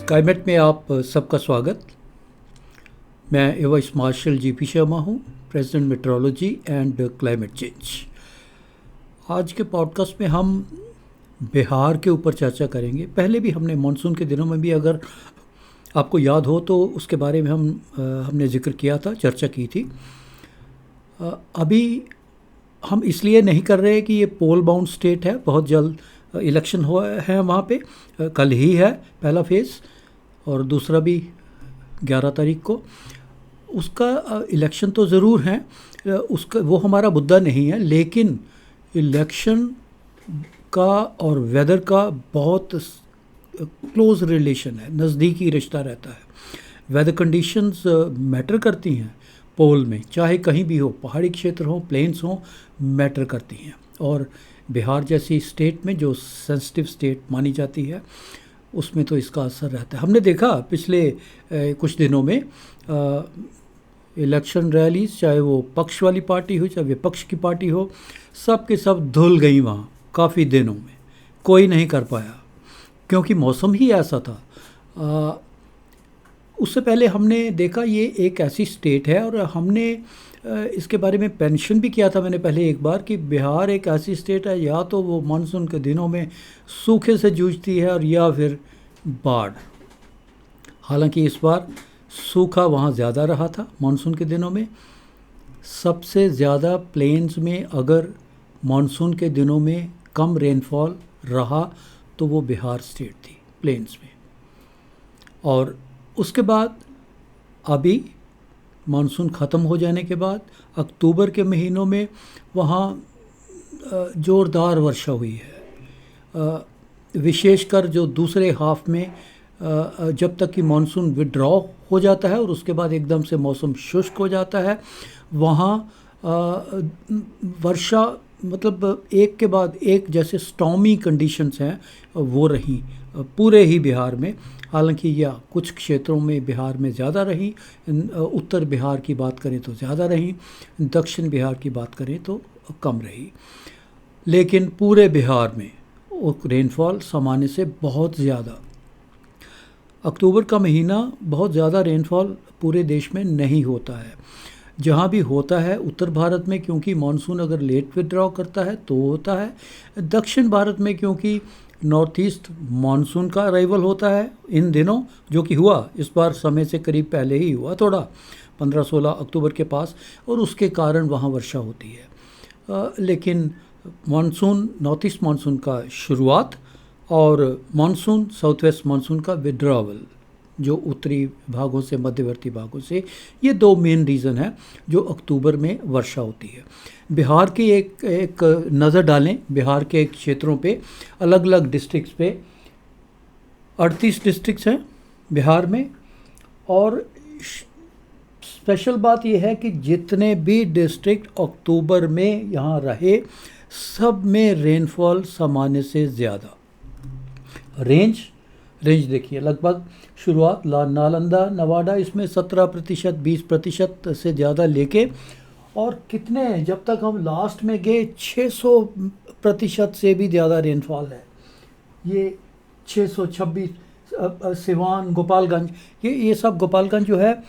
स्काईमेट में आप सबका स्वागत। मैं एवाइस मार्शल जीपी शर्मा हूँ, president metrology and climate change. आज के पॉडकास्ट में हम बिहार के ऊपर चर्चा करेंगे। पहले भी हमने मानसून के दिनों में भी, अगर आपको याद हो तो, उसके बारे में हमने जिक्र किया था, चर्चा की थी। अभी हम इसलिए नहीं कर रहे कि ये पोल बाउंड स्टेट है, बहुत जल्द इलेक्शन हुआ है वहाँ पे, कल ही है पहला फेज़ और दूसरा भी 11 तारीख को। उसका इलेक्शन तो ज़रूर है, उसका वो हमारा मुद्दा नहीं है, लेकिन इलेक्शन का और वेदर का बहुत क्लोज रिलेशन है, नज़दीकी रिश्ता रहता है। वेदर कंडीशंस मैटर करती हैं पोल में, चाहे कहीं भी हो, पहाड़ी क्षेत्र हो, प्लेन्स हो, मैटर करती हैं। और बिहार जैसी स्टेट में, जो सेंसिटिव स्टेट मानी जाती है, उसमें तो इसका असर रहता है। हमने देखा पिछले कुछ दिनों में इलेक्शन रैलीज, चाहे वो पक्ष वाली पार्टी हो चाहे विपक्ष की पार्टी हो, सब के सब धुल गई वहाँ काफ़ी दिनों में। कोई नहीं कर पाया क्योंकि मौसम ही ऐसा था। उससे पहले हमने देखा ये एक ऐसी स्टेट है, और हमने इसके बारे में पेंशन भी किया था मैंने पहले एक बार, कि बिहार एक ऐसी स्टेट है, या तो वो मानसून के दिनों में सूखे से जूझती है और या फिर बाढ़। हालांकि इस बार सूखा वहाँ ज़्यादा रहा था मानसून के दिनों में। सबसे ज़्यादा प्लेन्स में अगर मानसून के दिनों में कम रेनफॉल रहा तो वो बिहार स्टेट थी, प्लेन्स में। और उसके बाद अभी मानसून ख़त्म हो जाने के बाद अक्टूबर के महीनों में वहाँ ज़ोरदार वर्षा हुई है, विशेषकर जो दूसरे हाफ में, जब तक कि मानसून विड्रॉ हो जाता है और उसके बाद एकदम से मौसम शुष्क हो जाता है, वहाँ वर्षा मतलब एक के बाद एक, जैसे स्टॉर्मी कंडीशंस हैं वो रही पूरे ही बिहार में। हालांकि या कुछ क्षेत्रों में बिहार में ज़्यादा रही, उत्तर बिहार की बात करें तो ज़्यादा रही, दक्षिण बिहार की बात करें तो कम रही, लेकिन पूरे बिहार में रेनफॉल सामान्य से बहुत ज़्यादा। अक्टूबर का महीना बहुत ज़्यादा रेनफॉल पूरे देश में नहीं होता है। जहाँ भी होता है उत्तर भारत में, क्योंकि मानसून अगर लेट विड्रॉ करता है तो होता है। दक्षिण भारत में क्योंकि नॉर्थ ईस्ट मानसून का अराइवल होता है इन दिनों, जो कि हुआ इस बार समय से करीब पहले ही हुआ, थोड़ा 15-16 अक्टूबर के पास, और उसके कारण वहाँ वर्षा होती है। लेकिन मानसून, नॉर्थ ईस्ट मानसून का शुरुआत और मानसून, साउथ वेस्ट मानसून का विड्रॉवल, जो उत्तरी भागों से, मध्यवर्ती भागों से, ये दो मेन रीज़न है जो अक्टूबर में वर्षा होती है। बिहार की एक नज़र डालें, बिहार के क्षेत्रों पे, अलग अलग डिस्ट्रिक्ट्स पे। 38 डिस्ट्रिक्ट्स हैं बिहार में, और स्पेशल बात यह है कि जितने भी डिस्ट्रिक्ट अक्टूबर में यहाँ रहे, सब में रेनफॉल सामान्य से ज़्यादा। रेंज देखिए, लगभग शुरुआत नालंदा, नवादा, इसमें 17%, 20% से ज़्यादा लेके, और कितने, जब तक हम लास्ट में गए 600% से भी ज़्यादा रेनफॉल है। ये 626, सिवान, गोपालगंज, ये सब, गोपालगंज जो है,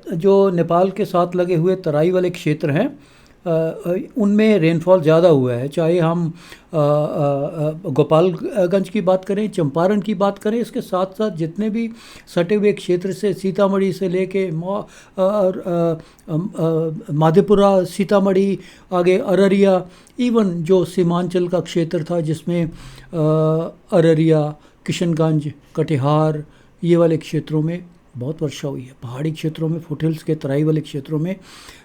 जो नेपाल के साथ लगे हुए तराई वाले क्षेत्र हैं, उनमें रेनफॉल ज़्यादा हुआ है। चाहे हम गोपालगंज की बात करें, चंपारण की बात करें, इसके साथ साथ जितने भी सटे हुए क्षेत्र से, सीतामढ़ी से लेके मधेपुरा, सीतामढ़ी, आगे अररिया, इवन जो सीमांचल का क्षेत्र था जिसमें अररिया, किशनगंज, कटिहार, ये वाले क्षेत्रों में बहुत वर्षा हुई है। पहाड़ी क्षेत्रों में, फुटहिल्स के तराई वाले क्षेत्रों में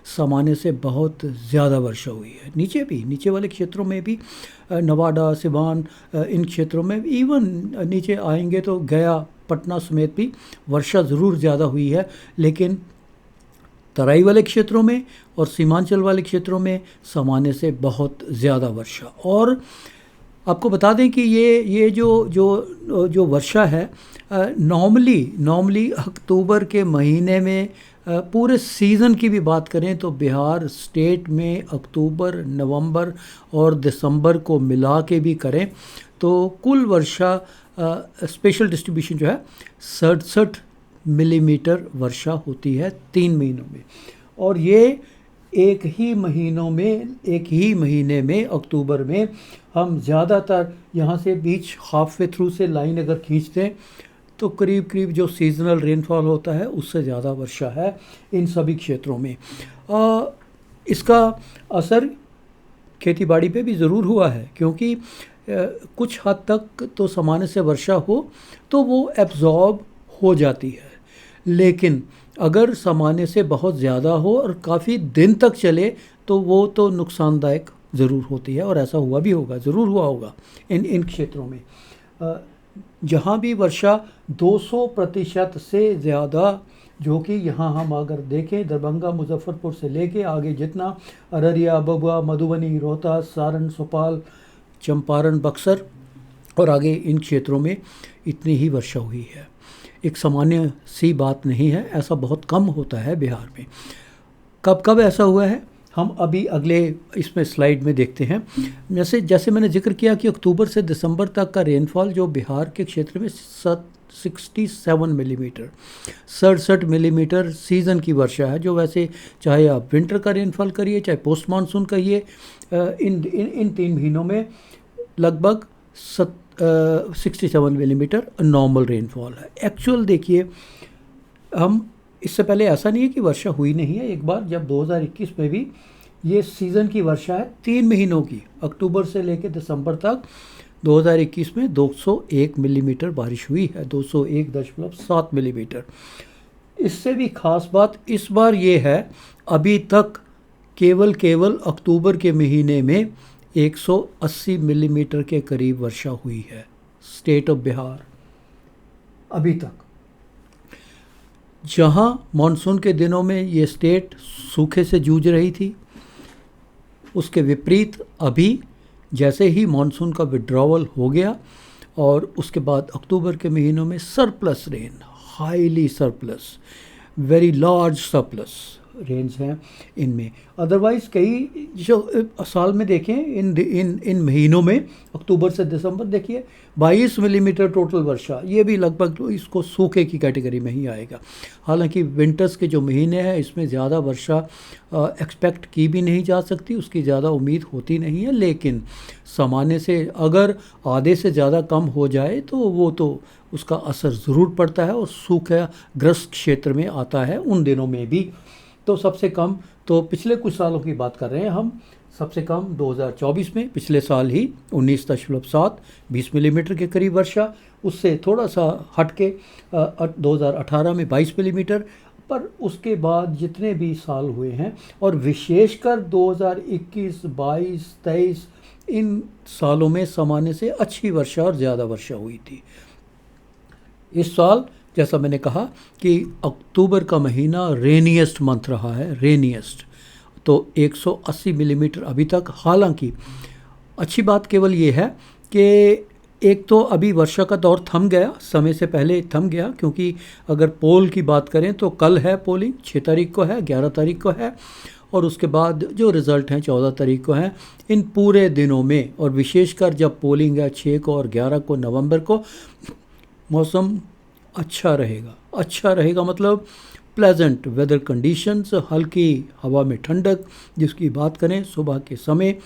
सामान्य से बहुत ज़्यादा वर्षा हुई है। नीचे वाले क्षेत्रों में भी, नवादा, सिवान, इन क्षेत्रों में, इवन नीचे आएंगे तो गया, पटना समेत भी वर्षा ज़रूर ज़्यादा हुई है। लेकिन तराई वाले क्षेत्रों में और सीमांचल वाले क्षेत्रों में सामान्य से बहुत ज़्यादा वर्षा। और आपको बता दें कि ये जो वर्षा है, नॉर्मली अक्टूबर के महीने में पूरे सीज़न की भी बात करें तो बिहार स्टेट में अक्टूबर, नवंबर और दिसंबर को मिला के भी करें तो कुल वर्षा स्पेशल डिस्ट्रीब्यूशन जो है 67 मिलीमीटर वर्षा होती है 3 महीनों में। और ये एक ही महीने में अक्टूबर में हम ज़्यादातर यहाँ से बीच हाफ वे थ्रू से लाइन अगर खींचते हैं तो करीब करीब जो सीजनल रेनफॉल होता है उससे ज़्यादा वर्षा है इन सभी क्षेत्रों में। इसका असर खेतीबाड़ी पे भी ज़रूर हुआ है, क्योंकि कुछ हद तक तो सामान्य से वर्षा हो तो वो एब्जॉर्ब हो जाती है, लेकिन अगर सामान्य से बहुत ज़्यादा हो और काफ़ी दिन तक चले तो वो तो नुकसानदायक ज़रूर होती है, और ऐसा हुआ भी होगा, ज़रूर हुआ होगा इन क्षेत्रों में। जहाँ भी वर्षा 200% से ज़्यादा, जो कि यहाँ हम अगर देखें दरभंगा मुजफ्फरपुर से लेके आगे जितना अररिया, भभुआ, मधुबनी, रोहतास, सारण, सुपौल, चंपारण, बक्सर और आगे इन क्षेत्रों में इतनी ही वर्षा हुई है। एक सामान्य सी बात नहीं है, ऐसा बहुत कम होता है बिहार में। कब कब ऐसा हुआ है हम अभी अगले इसमें स्लाइड में देखते हैं। जैसे मैंने जिक्र किया कि अक्टूबर से दिसंबर तक का रेनफॉल जो बिहार के क्षेत्र में 67 मिलीमीटर 67 मिलीमीटर सीज़न की वर्षा है, जो वैसे चाहे आप विंटर का रेनफॉल करिए चाहे पोस्ट मानसून कहिए, इन 3 महीनों में लगभग 67 मिलीमीटर नॉर्मल रेनफॉल है। एक्चुअल देखिए, हम इससे पहले ऐसा नहीं है कि वर्षा हुई नहीं है। एक बार जब 2021 में भी ये सीज़न की वर्षा है 3 महीनों की, अक्टूबर से लेकर दिसंबर तक 2021 में 201 मिलीमीटर बारिश हुई है, 201.7 मिलीमीटर। इससे भी ख़ास बात इस बार ये है, अभी तक केवल अक्टूबर के महीने में 180 मिलीमीटर के करीब वर्षा हुई है स्टेट ऑफ बिहार अभी तक। जहां मॉनसून के दिनों में ये स्टेट सूखे से जूझ रही थी, उसके विपरीत अभी जैसे ही मॉनसून का विड्रॉवल हो गया और उसके बाद अक्टूबर के महीनों में surplus rain, highly surplus, very large surplus range हैं इनमें। अदरवाइज़ कई जो साल में देखें इन महीनों में अक्टूबर से दिसंबर देखिए 22 मिलीमीटर टोटल वर्षा, ये भी लगभग इसको सूखे की कैटेगरी में ही आएगा। हालांकि विंटर्स के जो महीने हैं इसमें ज़्यादा वर्षा एक्सपेक्ट की भी नहीं जा सकती, उसकी ज़्यादा उम्मीद होती नहीं है, लेकिन सामान्य से अगर आधे से ज़्यादा कम हो जाए तो वो तो उसका असर ज़रूर पड़ता है और सूखाग्रस्त क्षेत्र में आता है उन दिनों में भी। तो सबसे कम तो पिछले कुछ सालों की बात कर रहे हैं हम, सबसे कम 2024 में पिछले साल ही 19.7 20 मिलीमीटर के करीब वर्षा, उससे थोड़ा सा हट के 2018 में 22 मिलीमीटर, पर उसके बाद जितने भी साल हुए हैं और विशेषकर 2021, 22, 23 इन सालों में सामान्य से अच्छी वर्षा और ज़्यादा वर्षा हुई थी। इस साल जैसा मैंने कहा कि अक्टूबर का महीना रेनिएस्ट मंथ रहा है, रेनिएस्ट, तो 180 मिलीमीटर अभी तक। हालांकि अच्छी बात केवल ये है कि एक तो अभी वर्षा का दौर थम गया, समय से पहले थम गया, क्योंकि अगर पोल की बात करें तो कल है पोलिंग, 6 तारीख को है, 11 तारीख को है, और उसके बाद जो रिज़ल्ट हैं 14 तारीख को हैं। इन पूरे दिनों में और विशेषकर जब पोलिंग है 6 को और 11 को नवंबर को, मौसम अच्छा रहेगा मतलब प्लेजेंट वेदर कंडीशंस, हल्की हवा में ठंडक जिसकी बात करें सुबह के समय,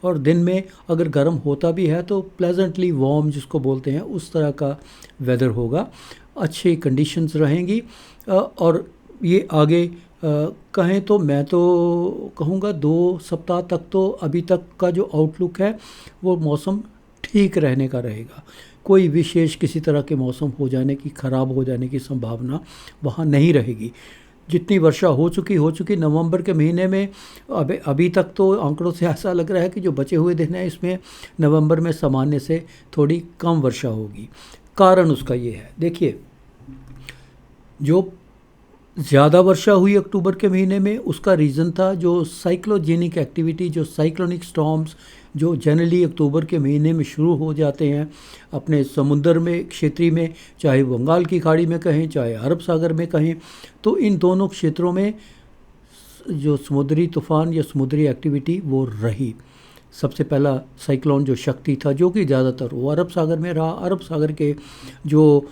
और दिन में अगर गर्म होता भी है तो प्लेजेंटली वार्म जिसको बोलते हैं उस तरह का वेदर होगा, अच्छी कंडीशंस रहेंगी। और ये आगे कहें तो मैं तो कहूँगा 2 सप्ताह तक तो अभी तक का जो आउटलुक है वो मौसम ठीक रहने का रहेगा। कोई विशेष किसी तरह के मौसम हो जाने की, ख़राब हो जाने की संभावना वहाँ नहीं रहेगी। जितनी वर्षा हो चुकी नवंबर के महीने में, अभी तक तो आंकड़ों से ऐसा लग रहा है कि जो बचे हुए दिन हैं इसमें नवंबर में सामान्य से थोड़ी कम वर्षा होगी। कारण उसका ये है, देखिए जो ज़्यादा वर्षा हुई अक्टूबर के महीने में उसका रीज़न था जो साइक्लोजेनिक एक्टिविटी, जो साइक्लोनिक स्टॉर्म्स जो जनरली अक्टूबर के महीने में शुरू हो जाते हैं अपने समुद्र में क्षेत्रीय में, चाहे बंगाल की खाड़ी में कहें चाहे अरब सागर में कहें, तो इन दोनों क्षेत्रों में जो समुद्री तूफ़ान या समुद्री एक्टिविटी वो रही। सबसे पहला साइक्लोन जो शक्ति था, जो कि ज़्यादातर वो अरब सागर में रहा। अरब सागर के जो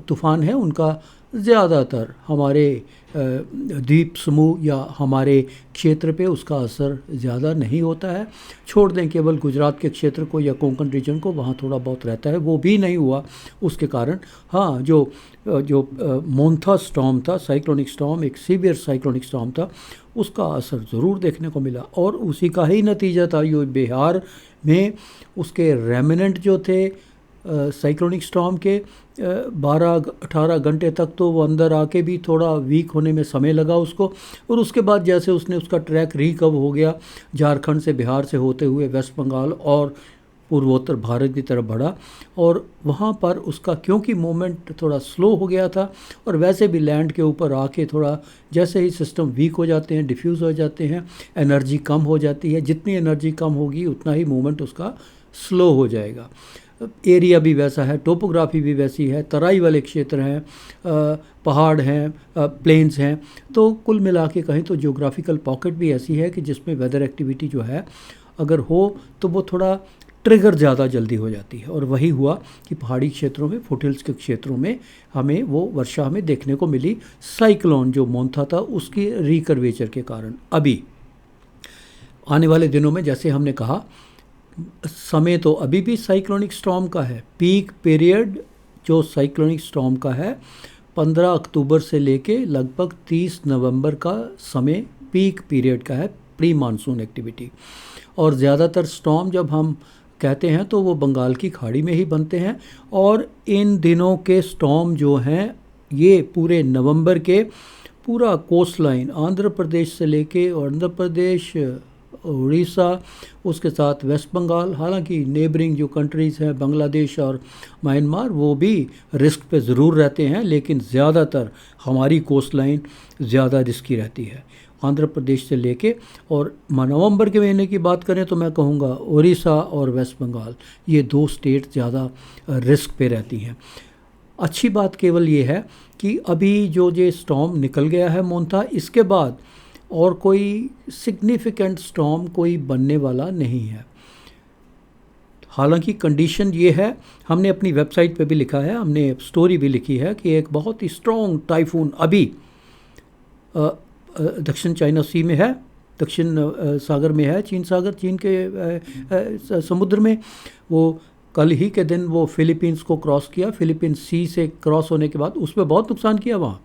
तूफ़ान है उनका ज़्यादातर हमारे द्वीप समूह या हमारे क्षेत्र पे उसका असर ज़्यादा नहीं होता है। छोड़ दें केवल गुजरात के क्षेत्र को या कोंकण रीजन को, वहाँ थोड़ा बहुत रहता है, वो भी नहीं हुआ उसके कारण। हाँ, जो मोन्था स्टॉर्म था, साइक्लोनिक स्टॉर्म, एक सीवियर साइक्लोनिक स्टॉर्म था, उसका असर ज़रूर देखने को मिला और उसी का ही नतीजा था ये बिहार में उसके रेमिनेंट जो थे साइक्लोनिक स्टॉर्म के 12-18 घंटे तक तो वो अंदर आके भी थोड़ा वीक होने में समय लगा उसको, और उसके बाद जैसे उसने उसका ट्रैक रिकवर हो गया, झारखंड से बिहार से होते हुए वेस्ट बंगाल और पूर्वोत्तर भारत की तरफ बढ़ा, और वहाँ पर उसका क्योंकि मूवमेंट थोड़ा स्लो हो गया था और वैसे भी लैंड के ऊपर आके थोड़ा जैसे ही सिस्टम वीक हो जाते हैं, डिफ्यूज़ हो जाते हैं, एनर्जी कम हो जाती है, जितनी एनर्जी कम होगी उतना ही मूवमेंट उसका स्लो हो जाएगा। एरिया भी वैसा है, टोपोग्राफी भी वैसी है, तराई वाले क्षेत्र हैं, पहाड़ हैं, प्लेन्स हैं, तो कुल मिला के कहें तो जियोग्राफिकल पॉकेट भी ऐसी है कि जिसमें वेदर एक्टिविटी जो है अगर हो तो वो थोड़ा ट्रिगर ज़्यादा जल्दी हो जाती है। और वही हुआ कि पहाड़ी क्षेत्रों में, फुटहिल्स के क्षेत्रों में हमें वो वर्षा हमें देखने को मिली साइक्लोन जो मोन्था था उसकी रिकर्वेचर के कारण। अभी आने वाले दिनों में जैसे हमने कहा, समय तो अभी भी साइक्लोनिक स्टॉर्म का है। पीक पीरियड जो साइक्लोनिक स्टॉर्म का है 15 अक्टूबर से लेके लगभग 30 नवंबर का समय पीक पीरियड का है, प्री मानसून एक्टिविटी। और ज़्यादातर स्टॉर्म जब हम कहते हैं तो वो बंगाल की खाड़ी में ही बनते हैं, और इन दिनों के स्टॉर्म जो हैं ये पूरे नवंबर के पूरा कोस्ट लाइन आंध्र प्रदेश से लेके, और आंध्र प्रदेश, उड़ीसा, उसके साथ वेस्ट बंगाल, हालांकि नेबरिंग जो कंट्रीज़ हैं बांग्लादेश और म्यांमार वो भी रिस्क पे ज़रूर रहते हैं, लेकिन ज़्यादातर हमारी कोस्ट लाइन ज़्यादा रिस्की रहती है आंध्र प्रदेश से लेके। और नवंबर के महीने की बात करें तो मैं कहूँगा उड़ीसा और वेस्ट बंगाल, ये दो स्टेट ज़्यादा रिस्क पे रहती हैं। अच्छी बात केवल ये है कि अभी जो ये स्टॉर्म निकल गया है मोन्था, इसके बाद और कोई सिग्निफिकेंट स्टॉर्म कोई बनने वाला नहीं है। हालांकि कंडीशन ये है, हमने अपनी वेबसाइट पे भी लिखा है, हमने स्टोरी भी लिखी है कि एक बहुत ही स्ट्रॉन्ग टाइफून अभी दक्षिण चाइना सी में है, दक्षिण सागर में है, चीन सागर, चीन के समुद्र में। वो कल ही के दिन वो फिलीपींस को क्रॉस किया, फिलीपींस सी से क्रॉस होने के बाद उसमें बहुत नुकसान किया वहाँ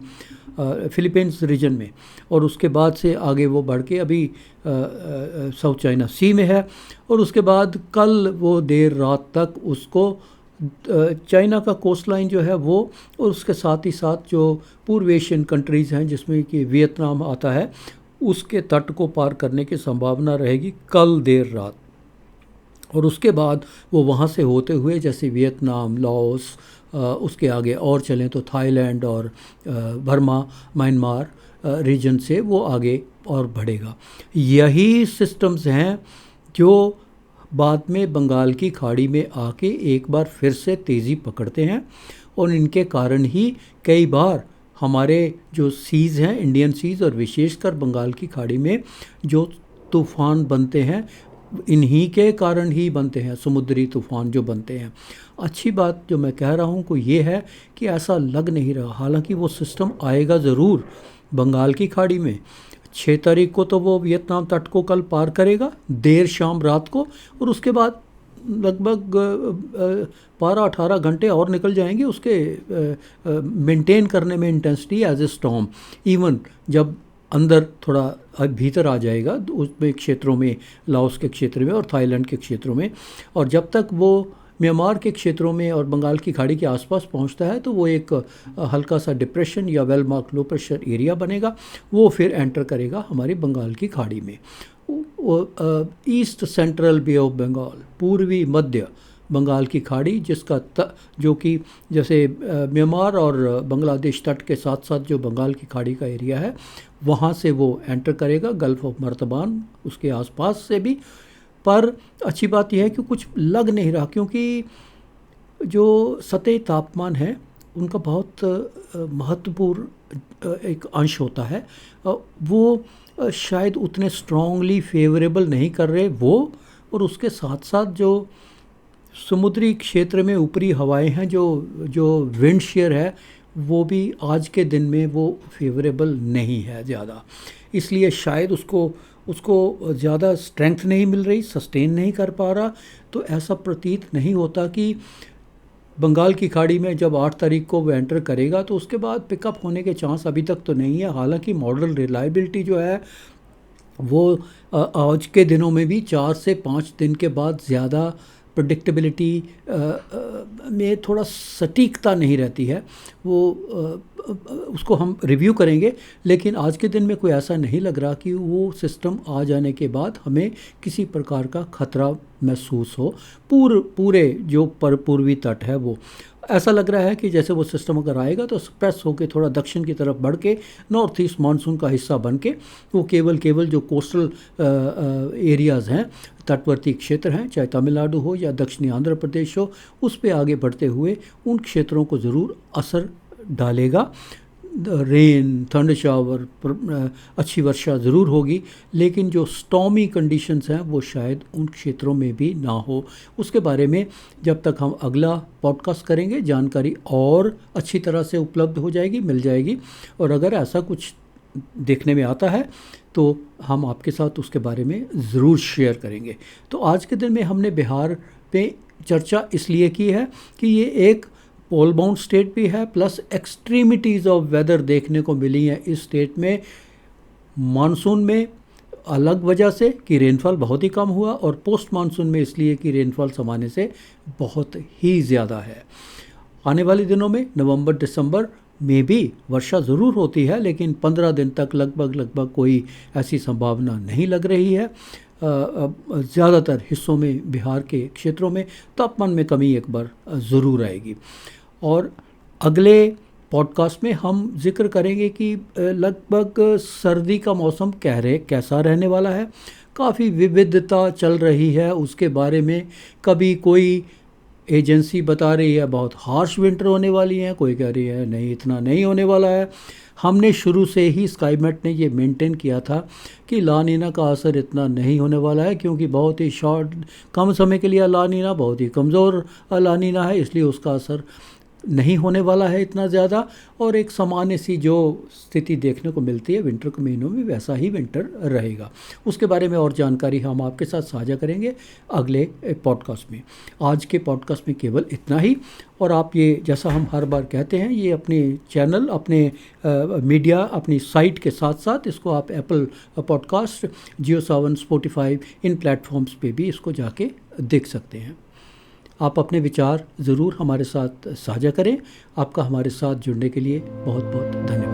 फिलीपींस रीजन में, और उसके बाद से आगे वो बढ़ के अभी साउथ चाइना सी में है। और उसके बाद कल वो देर रात तक उसको चाइना का कोस्ट लाइन जो है वो, और उसके साथ ही साथ जो पूर्व एशियन कंट्रीज़ हैं जिसमें कि वियतनाम आता है, उसके तट को पार करने की संभावना रहेगी कल देर रात। और उसके बाद वो वहाँ से होते हुए जैसे वियतनाम, लाओस, उसके आगे और चलें तो थाईलैंड और बर्मा, म्यांमार रीजन से वो आगे और बढ़ेगा। यही सिस्टम्स हैं जो बाद में बंगाल की खाड़ी में आके एक बार फिर से तेज़ी पकड़ते हैं, और इनके कारण ही कई बार हमारे जो सीज़ हैं, इंडियन सीज़ और विशेषकर बंगाल की खाड़ी में जो तूफ़ान बनते हैं, इन्हीं के कारण ही बनते हैं समुद्री तूफ़ान जो बनते हैं। अच्छी बात जो मैं कह रहा हूँ को ये है कि ऐसा लग नहीं रहा, हालांकि वो सिस्टम आएगा ज़रूर बंगाल की खाड़ी में। 6 तारीख को तो वो वियतनाम तट को कल पार करेगा देर शाम रात को, और उसके बाद लगभग 12-18 घंटे और निकल जाएंगे उसके मेंटेन करने में intensity as a storm. Even जब अंदर थोड़ा भीतर आ जाएगा उसमें क्षेत्रों में, लाओस के क्षेत्र में और थाईलैंड के क्षेत्रों में, और जब तक वो म्यांमार के क्षेत्रों में और बंगाल की खाड़ी के आसपास पहुंचता है तो वो एक हल्का सा डिप्रेशन या well mark low pressure area बनेगा, वो फिर एंटर करेगा हमारी बंगाल की खाड़ी में। East central bay of Bengal, पूर्वी मध्य बंगाल की खाड़ी, जिसका जो कि जैसे म्यांमार और बांग्लादेश तट के साथ साथ जो बंगाल की खाड़ी का एरिया है वहाँ से वो एंटर करेगा, गल्फ ऑफ मर्तबान उसके आसपास से भी पर अच्छी बात यह है कि कुछ लग नहीं रहा, क्योंकि जो सतही तापमान है उनका बहुत महत्वपूर्ण एक अंश होता है। वो शायद उतने स्ट्रांगली फेवरेबल नहीं कर रहे वो, और उसके साथ साथ जो समुद्री क्षेत्र में ऊपरी हवाएं हैं, जो जो विंड शेयर है, वो भी आज के दिन में वो फेवरेबल नहीं है ज़्यादा। इसलिए शायद उसको उसको ज़्यादा स्ट्रेंथ नहीं मिल रही, सस्टेन नहीं कर पा रहा। तो ऐसा प्रतीत नहीं होता कि बंगाल की खाड़ी में जब 8 तारीख को वो एंटर करेगा तो उसके बाद पिकअप होने के चांस अभी तक तो नहीं है। हालांकि मॉडल रिलायबिलिटी जो है वो आज के दिनों में भी 4 से 5 दिन के बाद ज़्यादा प्रेडिक्टेबिलिटी में थोड़ा सटीकता नहीं रहती है। वो उसको हम रिव्यू करेंगे, लेकिन आज के दिन में कोई ऐसा नहीं लग रहा कि वो सिस्टम आ जाने के बाद हमें किसी प्रकार का खतरा महसूस हो। पूरे जो पूर्वी तट है वो ऐसा लग रहा है कि जैसे वो सिस्टम अगर आएगा तो स्प्रेस होकर थोड़ा दक्षिण की तरफ बढ़ के नॉर्थ ईस्ट मानसून का हिस्सा बन के वो केवल जो कोस्टल एरियाज़ हैं, तटवर्ती क्षेत्र हैं, चाहे तमिलनाडु हो या दक्षिणी आंध्र प्रदेश हो, उस पे आगे बढ़ते हुए उन क्षेत्रों को ज़रूर असर डालेगा। रेन, थंड शावर, अच्छी वर्षा ज़रूर होगी, लेकिन जो स्टॉर्मी कंडीशंस हैं वो शायद उन क्षेत्रों में भी ना हो। उसके बारे में जब तक हम अगला पॉडकास्ट करेंगे जानकारी और अच्छी तरह से उपलब्ध हो जाएगी, मिल जाएगी। और अगर ऐसा कुछ देखने में आता है तो हम आपके साथ उसके बारे में ज़रूर शेयर करेंगे। तो आज के दिन में हमने बिहार पे चर्चा इसलिए की है कि ये एक पोल बाउंड स्टेट भी है, प्लस एक्सट्रीमिटीज़ ऑफ वेदर देखने को मिली हैं इस स्टेट में। मानसून में अलग वजह से कि रेनफॉल बहुत ही कम हुआ, और पोस्ट मानसून में इसलिए कि रेनफॉल सामान्य से बहुत ही ज़्यादा है। आने वाले दिनों में नवंबर दिसंबर में भी वर्षा ज़रूर होती है, लेकिन 15 दिन तक लगभग कोई ऐसी संभावना नहीं लग रही है। ज़्यादातर हिस्सों में बिहार के क्षेत्रों में तापमान में कमी एक बार ज़रूर आएगी। और अगले पॉडकास्ट में हम जिक्र करेंगे कि लगभग सर्दी का मौसम कैसा रहने वाला है। काफ़ी विविधता चल रही है उसके बारे में। कभी कोई एजेंसी बता रही है बहुत हार्श विंटर होने वाली है, कोई कह रही है नहीं इतना नहीं होने वाला है। हमने शुरू से ही स्काईमेट ने ये मेंटेन किया था कि ला नीना का असर इतना नहीं होने वाला है, क्योंकि बहुत ही कम समय के लिए ला नीना बहुत ही कमज़ोर ला नीना है, इसलिए उसका असर नहीं होने वाला है इतना ज़्यादा। और एक सामान्य सी जो स्थिति देखने को मिलती है विंटर के महीनों में, वैसा ही विंटर रहेगा। उसके बारे में और जानकारी हम आपके साथ साझा करेंगे अगले पॉडकास्ट में। आज के पॉडकास्ट में केवल इतना ही। और आप ये, जैसा हम हर बार कहते हैं, ये अपने चैनल, अपने मीडिया, अपनी साइट के साथ साथ इसको आप एप्पल पॉडकास्ट, जियो सावन, स्पॉटिफाई, इन प्लेटफॉर्म्स पे भी इसको जाके देख सकते हैं। आप अपने विचार ज़रूर हमारे साथ साझा करें। आपका हमारे साथ जुड़ने के लिए बहुत बहुत धन्यवाद।